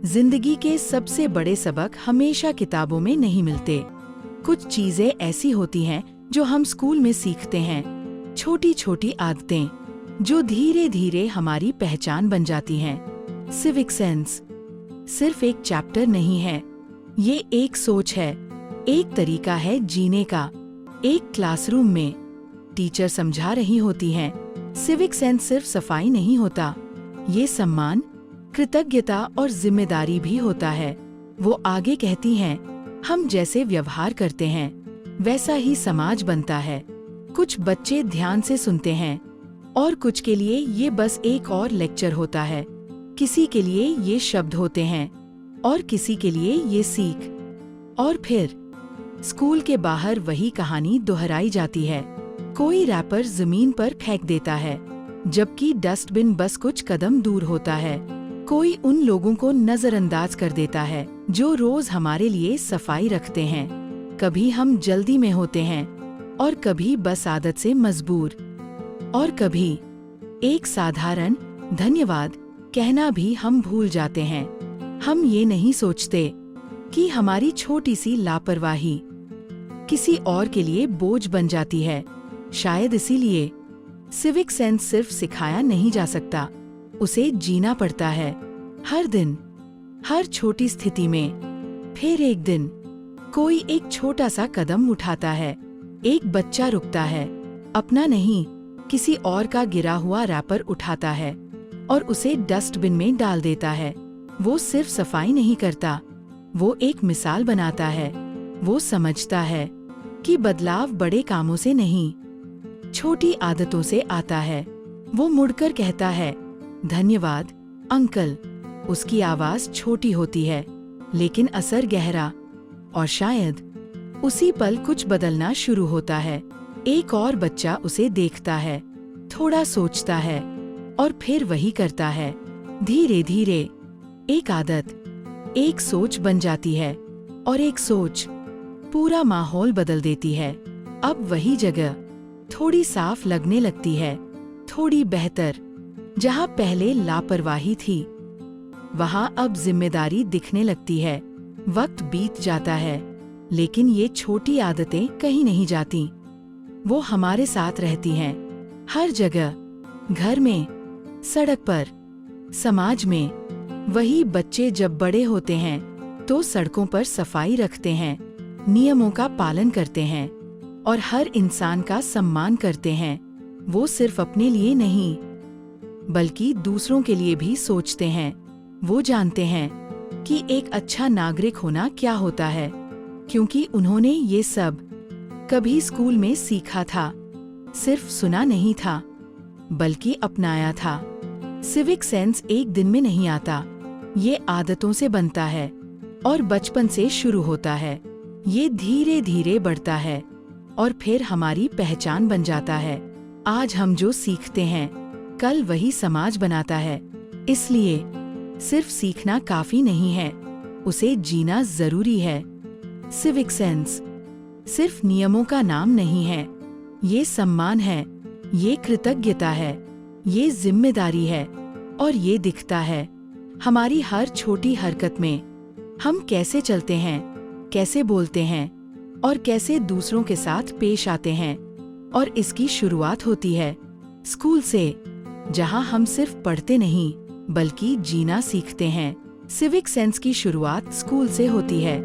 जिंदगी के सबसे बड़े सबक हमेशा किताबों में नहीं मिलते। कुछ चीजें ऐसी होती हैं जो हम स्कूल में सीखते हैं, छोटी छोटी आदतें जो धीरे धीरे हमारी पहचान बन जाती हैं। सिविक सेंस सिर्फ एक चैप्टर नहीं है, ये एक सोच है, एक तरीका है जीने का। एक क्लासरूम में टीचर समझा रही होती हैं, सिविक सेंस सिर्फ सफाई नहीं होता, ये सम्मान, कृतज्ञता और जिम्मेदारी भी होता है। वो आगे कहती हैं, हम जैसे व्यवहार करते हैं वैसा ही समाज बनता है। कुछ बच्चे ध्यान से सुनते हैं और कुछ के लिए ये बस एक और लेक्चर होता है। किसी के लिए ये शब्द होते हैं और किसी के लिए ये सीख। और फिर स्कूल के बाहर वही कहानी दोहराई जाती है। कोई रैपर जमीन पर फेंक देता है जबकि डस्टबिन बस कुछ कदम दूर होता है। कोई उन लोगों को नजरअंदाज कर देता है जो रोज हमारे लिए सफाई रखते हैं। कभी हम जल्दी में होते हैं और कभी बस आदत से मजबूर, और कभी एक साधारण धन्यवाद कहना भी हम भूल जाते हैं। हम ये नहीं सोचते कि हमारी छोटी सी लापरवाही किसी और के लिए बोझ बन जाती है। शायद इसीलिए सिविक सेंस सिर्फ सिखाया नहीं जा सकता, उसे जीना पड़ता है, हर दिन, हर छोटी स्थिति में। फिर एक दिन कोई एक छोटा सा कदम उठाता है, एक बच्चा रुकता है, अपना नहीं किसी और का गिरा हुआ रैपर उठाता है और उसे डस्टबिन में डाल देता है। वो सिर्फ सफाई नहीं करता, वो एक मिसाल बनाता है। वो समझता है कि बदलाव बड़े कामों से नहीं, छोटी आदतों से आता है। वो मुड़कर कहता है, धन्यवाद अंकल। उसकी आवाज छोटी होती है लेकिन असर गहरा, और शायद उसी पल कुछ बदलना शुरू होता है। एक और बच्चा उसे देखता है, थोड़ा सोचता है और फिर वही करता है। धीरे धीरे एक आदत, एक सोच बन जाती है, और एक सोच पूरा माहौल बदल देती है। अब वही जगह थोड़ी साफ लगने लगती है, थोड़ी बेहतर। जहाँ पहले लापरवाही थी वहाँ अब जिम्मेदारी दिखने लगती है। वक्त बीत जाता है लेकिन ये छोटी आदतें कहीं नहीं जाती, वो हमारे साथ रहती हैं, हर जगह, घर में, सड़क पर, समाज में। वही बच्चे जब बड़े होते हैं तो सड़कों पर सफाई रखते हैं, नियमों का पालन करते हैं और हर इंसान का सम्मान करते हैं। वो सिर्फ अपने लिए नहीं बल्कि दूसरों के लिए भी सोचते हैं। वो जानते हैं कि एक अच्छा नागरिक होना क्या होता है, क्योंकि उन्होंने ये सब कभी स्कूल में सीखा था। सिर्फ सुना नहीं था बल्कि अपनाया था। सिविक सेंस एक दिन में नहीं आता, ये आदतों से बनता है और बचपन से शुरू होता है। ये धीरे धीरे बढ़ता है और फिर हमारी पहचान बन जाता है। आज हम जो सीखते हैं कल वही समाज बनाता है। इसलिए सिर्फ सीखना काफी नहीं है, उसे जीना जरूरी है। सिविक सेंस सिर्फ नियमों का नाम नहीं है, ये सम्मान है, ये कृतज्ञता है, ये जिम्मेदारी है, और ये दिखता है हमारी हर छोटी हरकत में। हम कैसे चलते हैं, कैसे बोलते हैं और कैसे दूसरों के साथ पेश आते हैं। और इसकी शुरुआत होती है स्कूल से, जहां हम सिर्फ पढ़ते नहीं बल्कि जीना सीखते हैं। सिविक सेंस की शुरुआत स्कूल से होती है।